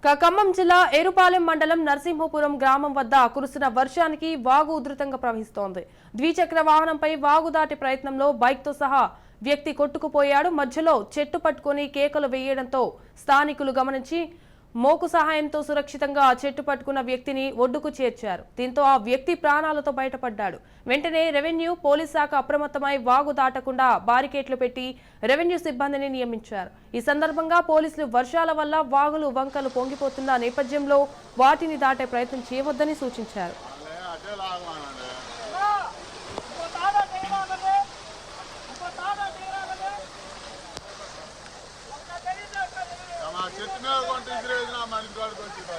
ఖమ్మం జిల్లా ఏరుపాలెం మండలం నరసింహపురం గ్రామం వద్ద కురుస్తున్న వర్షానికి వాగు ఉధృతంగా ప్రవహిస్తోంది. ద్విచక్ర వాహనంపై వాగు దాటి ప్రయత్నంలో బైక్తో సహా వ్యక్తి కొట్టుకుపోయాడు. మధ్యలో చెట్టు పట్టుకుని కేకలు వేయడంతో స్థానికులు గమనించి మోకు సహాయంతో సురక్షితంగా చెట్టు పట్టుకున్న వ్యక్తిని ఒడ్డుకు చేర్చారు. దీంతో ఆ వ్యక్తి ప్రాణాలతో బయటపడ్డాడు. వెంటనే రెవెన్యూ పోలీస్ శాఖ అప్రమత్తమై వాగు దాటకుండా బారికేట్లు పెట్టి రెవెన్యూ సిబ్బందిని నియమించారు. ఈ సందర్భంగా పోలీసులు వర్షాల వల్ల వాగులు వంకలు పొంగిపోతున్న నేపథ్యంలో వాటిని దాటే ప్రయత్నం చేయవద్దని సూచించారు. అదే లాగమానండి మా చెట్టు మీద కొంటే ఇసిరేసిన మనిషి కాడికి వచ్చి